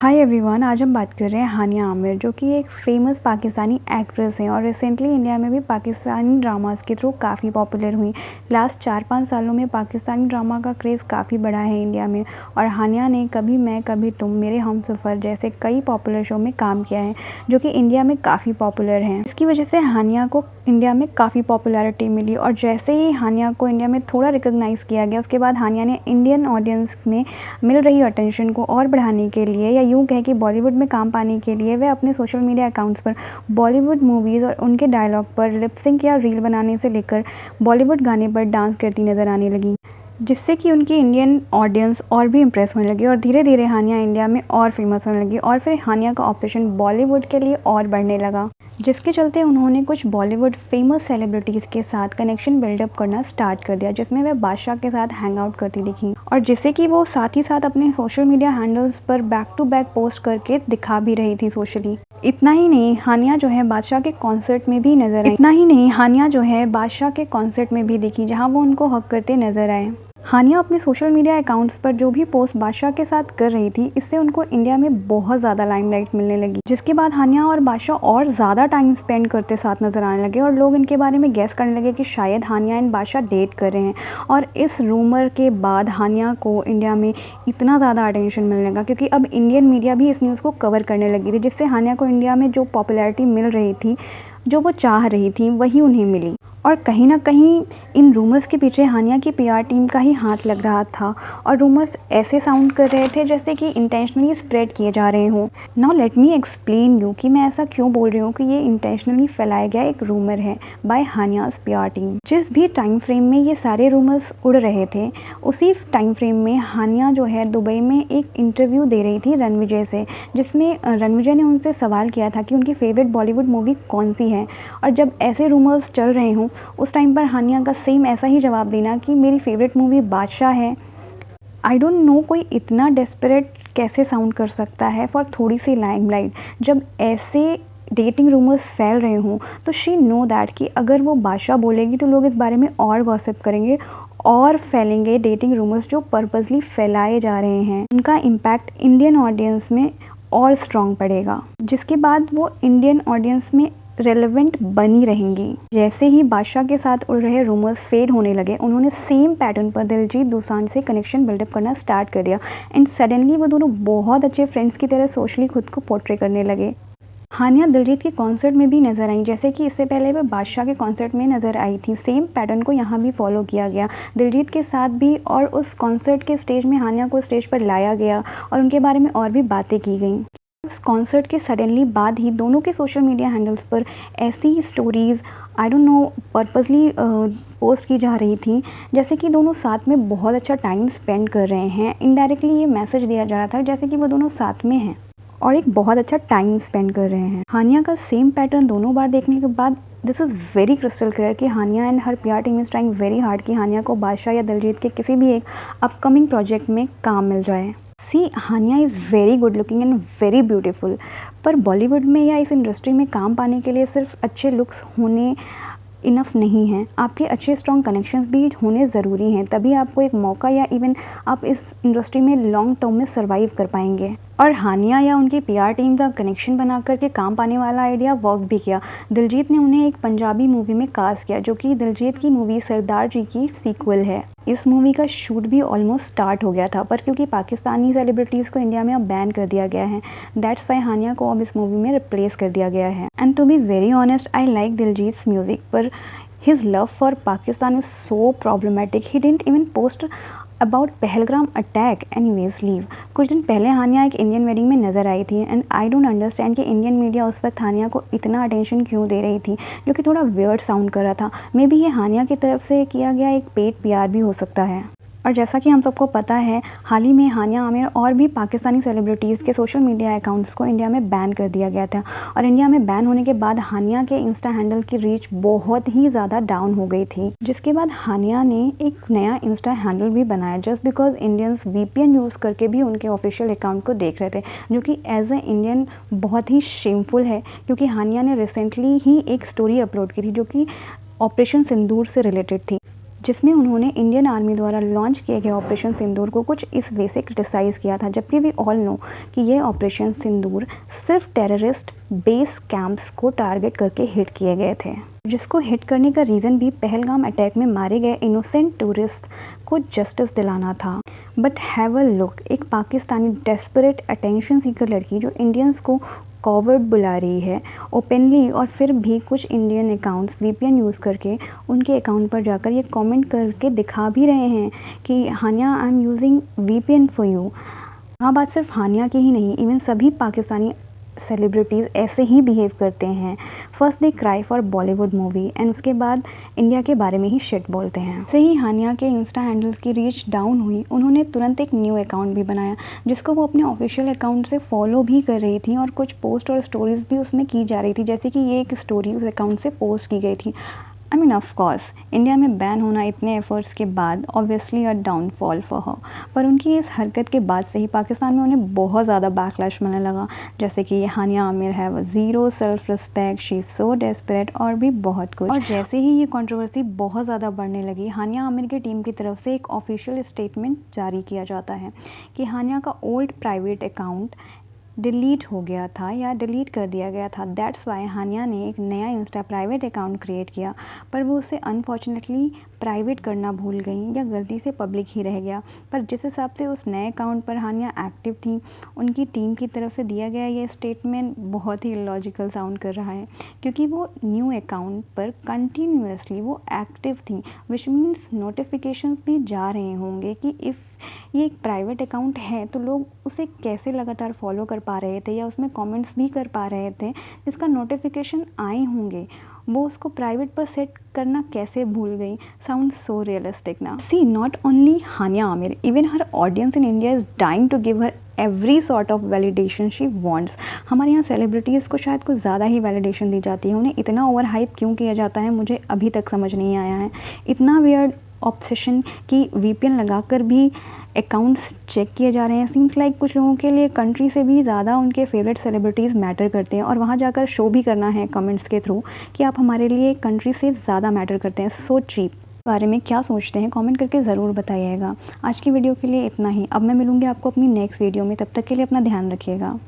Hi everyone, आज हम बात कर रहे हैं हानिया आमिर जो कि एक फ़ेमस पाकिस्तानी एक्ट्रेस हैं और रिसेंटली इंडिया में भी पाकिस्तानी ड्रामास के थ्रू काफ़ी पॉपुलर हुई। लास्ट 4-5 सालों में पाकिस्तानी ड्रामा का क्रेज़ काफ़ी बढ़ा है इंडिया में और हानिया ने कभी मैं कभी तुम, मेरे हमसफ़र जैसे कई पॉपुलर शो में काम किया है जो कि इंडिया में काफ़ी पॉपुलर हैं। इसकी वजह से हानिया को इंडिया में काफ़ी पॉपुलैरिटी मिली और जैसे ही हानिया को इंडिया में थोड़ा रिकॉग्नाइज़ किया गया, उसके बाद हानिया ने इंडियन ऑडियंस में मिल रही अटेंशन को और बढ़ाने के लिए या यूँ कहें कि बॉलीवुड में काम पाने के लिए वह अपने सोशल मीडिया अकाउंट्स पर बॉलीवुड मूवीज़ और उनके डायलॉग पर लिप सिंक या रील बनाने से लेकर बॉलीवुड गाने पर डांस करती नज़र आने लगी, जिससे कि उनकी इंडियन ऑडियंस और भी इम्प्रेस होने लगी और धीरे धीरे हानिया इंडिया में और फेमस होने लगी और फिर हानिया का ऑब्सेशन बॉलीवुड के लिए और बढ़ने लगा, जिसके चलते उन्होंने कुछ बॉलीवुड फेमस सेलिब्रिटीज़ के साथ कनेक्शन बिल्डअप करना स्टार्ट कर दिया, जिसमें वह बादशाह के साथ हैंग आउट करती दिखी और जिससे कि वो साथ ही साथ अपने सोशल मीडिया हैंडल्स पर बैक टू बैक पोस्ट करके दिखा भी रही थी सोशली। इतना ही नहीं, हानिया जो है बादशाह के कॉन्सर्ट में भी नजर आई। दिखी जहां वो उनको हक करते नजर आए। हानिया अपने सोशल मीडिया अकाउंट्स पर जो भी पोस्ट बादशाह के साथ कर रही थी, इससे उनको इंडिया में बहुत ज़्यादा लाइमलाइट मिलने लगी, जिसके बाद हानिया और बादशाह और ज़्यादा टाइम स्पेंड करते साथ नज़र आने लगे और लोग इनके बारे में गेस करने लगे कि शायद हानिया एंड बादशाह डेट कर रहे हैं। और इस रूमर के बाद हानिया को इंडिया में इतना ज़्यादा अटेंशन मिलने लगा क्योंकि अब इंडियन मीडिया भी इस न्यूज़ को कवर करने लगी थी, जिससे हानिया को इंडिया में जो पॉपुलैरिटी मिल रही थी, जो वो चाह रही थी, वही उन्हें मिली। और कहीं ना कहीं इन रूमर्स के पीछे हानिया की पीआर टीम का ही हाथ लग रहा था और रूमर्स ऐसे साउंड कर रहे थे जैसे कि इंटेंशनली स्प्रेड किए जा रहे हों। Now let me explain you कि मैं ऐसा क्यों बोल रही हूँ कि ये इंटेंशनली फैलाया गया एक रूमर है बाय हानियाज पीआर टीम। जिस भी टाइम फ्रेम में ये सारे रूमर्स उड़ रहे थे, उसी टाइम फ्रेम में हानिया जो है दुबई में एक इंटरव्यू दे रही थी रणविजय से, जिसमें रणविजय ने उनसे सवाल किया था कि उनकी फेवरेट बॉलीवुड मूवी कौन सी है। और जब ऐसे रूमर्स चल रहे हों, उस टाइम पर हानिया का सेम ऐसा ही जवाब देना कि मेरी फेवरेट मूवी बादशाह है। आई डोंट नो कोई इतना डेस्परेट कैसे साउंड कर सकता है फॉर थोड़ी सी लाइमलाइट। जब ऐसे डेटिंग रूमर्स फैल रहे हों तो शी नो दैट कि अगर वो बादशाह बोलेगी तो लोग इस बारे में और गॉसिप करेंगे और फैलेंगे डेटिंग रूमर्स जो पर्पसली फैलाए जा रहे हैं। उनका इम्पैक्ट इंडियन ऑडियंस में और स्ट्रॉन्ग पड़ेगा, जिसके बाद वो इंडियन ऑडियंस में रेलेवेंट बनी रहेंगी। जैसे ही बादशाह के साथ उड़ रहे रूमर्स फेड होने लगे, उन्होंने सेम पैटर्न पर दिलजीत दोसांझ से कनेक्शन बिल्डअप करना स्टार्ट कर दिया एंड सडनली वो दोनों बहुत अच्छे फ्रेंड्स की तरह सोशली खुद को पोर्ट्रे करने लगे। हानिया दिलजीत के कॉन्सर्ट में भी नज़र आई, जैसे कि इससे पहले वह बादशाह के कॉन्सर्ट में नज़र आई थी। सेम पैटर्न को यहाँ भी फॉलो किया गया दिलजीत के साथ भी, और उस कॉन्सर्ट के स्टेज में हानिया को स्टेज पर लाया गया और उनके बारे में और भी बातें की गई। उस कॉन्सर्ट के सडनली बाद ही दोनों के सोशल मीडिया हैंडल्स पर ऐसी stories I don't know purposely post की जा रही थी जैसे कि दोनों साथ में बहुत अच्छा टाइम स्पेंड कर रहे हैं। इनडायरेक्टली ये मैसेज दिया जा रहा था जैसे कि वो दोनों साथ में हैं और एक बहुत अच्छा टाइम स्पेंड कर रहे हैं। हानिया का सेम पैटर्न दोनों बार देखने के बाद this is very crystal clear कि Hania and her PR team is trying very hard कि हानिया को बादशाह या दिलजीत के किसी भी एक अपकमिंग प्रोजेक्ट में काम मिल जाए। Hania is very good looking and very beautiful, पर बॉलीवुड में या इस इंडस्ट्री में काम पाने के लिए सिर्फ अच्छे लुक्स होने इनफ नहीं है, आपके अच्छे स्ट्रॉन्ग कनेक्शंस भी होने ज़रूरी हैं, तभी आपको एक मौका या इवन आप इस इंडस्ट्री में लॉन्ग टर्म में सर्वाइव कर पाएंगे। और हानिया या उनकी पीआर टीम का कनेक्शन बना करके काम पाने वाला आइडिया वर्क भी किया। दिलजीत ने उन्हें एक पंजाबी मूवी में कास्ट किया जो कि दिलजीत की मूवी सरदार जी की सीक्वल है। इस मूवी का शूट भी ऑलमोस्ट स्टार्ट हो गया था, पर क्योंकि पाकिस्तानी सेलिब्रिटीज़ को इंडिया में अब बैन कर दिया गया है, दैट्स वाई हानिया को अब इस मूवी में रिप्लेस कर दिया गया है। And to be very honest, I like Diljit's music, पर his love for Pakistan is so problematic. He didn't even post about Pahalgam attack anyways leave. कुछ दिन पहले हानिया एक इंडियन वेडिंग में नज़र आई थी एंड आई डोंट अंडरस्टैंड कि इंडियन मीडिया उस वक्त हानिया को इतना अटेंशन क्यों दे रही थी, जो कि थोड़ा वियर्ड साउंड कर रहा था। मे बी ये हानिया की तरफ से किया गया एक पेड पीआर भी हो सकता है। और जैसा कि हम सबको पता है, हाल ही में हानिया आमिर और भी पाकिस्तानी सेलिब्रिटीज़ के सोशल मीडिया अकाउंट्स को इंडिया में बैन कर दिया गया था और इंडिया में बैन होने के बाद हानिया के इंस्टा हैंडल की रीच बहुत ही ज़्यादा डाउन हो गई थी, जिसके बाद हानिया ने एक नया इंस्टा हैंडल भी बनाया just because Indians VPN use करके भी उनके ऑफिशियल अकाउंट को देख रहे थे, जो कि एज ए इंडियन बहुत ही शेमफुल है। क्योंकि हानिया ने रिसेंटली ही एक स्टोरी अपलोड की थी जो कि ऑपरेशन सिंदूर से रिलेटेड थी। जिसमें उन्होंने इंडियन आर्मी द्वारा लॉन्च किए गए ऑपरेशन सिंदूर को कुछ इस वे से क्रिटिसाइज़ किया था, जबकि वी ऑल नो कि ये ऑपरेशन सिंदूर सिर्फ टेररिस्ट बेस कैंप्स को टारगेट करके हिट किए गए थे, जिसको हिट करने का रीज़न भी पहलगाम अटैक में मारे गए इनोसेंट टूरिस्ट को जस्टिस दिलाना था। बट हैव अ लुक, एक पाकिस्तानी डेस्परेट अटेंशन सीकर लड़की जो इंडियंस को कॉवर्ड बुला रही है ओपनली, और फिर भी कुछ इंडियन अकाउंट्स वीपीएन यूज़ करके उनके अकाउंट पर जाकर ये कमेंट करके दिखा भी रहे हैं कि Hania I am using VPN for you. हाँ, बात सिर्फ हानिया की ही नहीं, इवन सभी पाकिस्तानी सेलिब्रिटीज़ ऐसे ही बिहेव करते हैं। First they cry for Bollywood movie and उसके बाद इंडिया के बारे में ही शिट बोलते हैं। से ही हानिया के इंस्टा हैंडल्स की रीच डाउन हुई, उन्होंने तुरंत एक न्यू अकाउंट भी बनाया जिसको वो अपने ऑफिशियल अकाउंट से फॉलो भी कर रही थी, और कुछ पोस्ट और स्टोरीज़ भी उसमें की जा रही थी, जैसे कि ये एक स्टोरी उस अकाउंट से पोस्ट की गई थी। I mean of course India में बैन होना इतने एफर्ट्स के बाद obviously a downfall for her, पर उनकी इस हरकत के बाद से ही पाकिस्तान में उन्हें बहुत ज़्यादा बैकलैश मिलने लगा, जैसे कि Hania Aamir have zero self respect, she is so desperate और भी बहुत कुछ। और जैसे ही ये कंट्रोवर्सी बहुत ज़्यादा बढ़ने लगी, हानिया आमिर की टीम की तरफ से एक ऑफिशियल स्टेटमेंट जारी किया जाता है कि हानिया का ओल्ड प्राइवेट अकाउंट डिलीट हो गया था या डिलीट कर दिया गया था। दैट्स वाई हानिया ने एक नया इंस्टा प्राइवेट अकाउंट क्रिएट किया, पर वो उसे अनफॉर्चुनेटली प्राइवेट करना भूल गई या गलती से पब्लिक ही रह गया। पर जिस हिसाब से उस नए अकाउंट पर हानिया एक्टिव थी, उनकी टीम की तरफ से दिया गया ये स्टेटमेंट बहुत ही इलॉजिकल साउंड कर रहा है, क्योंकि वो न्यू अकाउंट पर कंटिन्यूसली वो एक्टिव थी, विच मीन्स नोटिफिकेशंस भी जा रहे होंगे कि इफ़ ये एक प्राइवेट अकाउंट है तो लोग उसे कैसे लगातार फॉलो कर पा रहे थे या उसमें कमेंट्स भी कर पा रहे थे जिसका नोटिफिकेशन आए होंगे, वो उसको प्राइवेट पर सेट करना कैसे भूल गई। साउंड सो रियलिस्टिक ना। See, not only Hania Aamir, even her audience in India is dying to give her every sort of validation she wants. हमारे यहाँ सेलिब्रिटीज़ को शायद कुछ ज़्यादा ही वैलिडेशन दी जाती है, उन्हें इतना ओवर हाइप क्यों किया जाता है मुझे अभी तक समझ नहीं आया है। इतना वियर्ड ऑब्सेशन कि वीपीएन लगाकर भी अकाउंट्स चेक किए जा रहे हैं। सीम्स लाइक कुछ लोगों के लिए कंट्री से भी ज़्यादा उनके फेवरेट सेलिब्रिटीज़ मैटर करते हैं, और वहाँ जाकर शो भी करना है कमेंट्स के थ्रू कि आप हमारे लिए कंट्री से ज़्यादा मैटर करते हैं। So cheap. बारे में क्या सोचते हैं कमेंट करके ज़रूर बताइएगा। आज की वीडियो के लिए इतना ही। अब मैं मिलूँगी आपको अपनी नेक्स्ट वीडियो में, तब तक के लिए अपना ध्यान रखिएगा।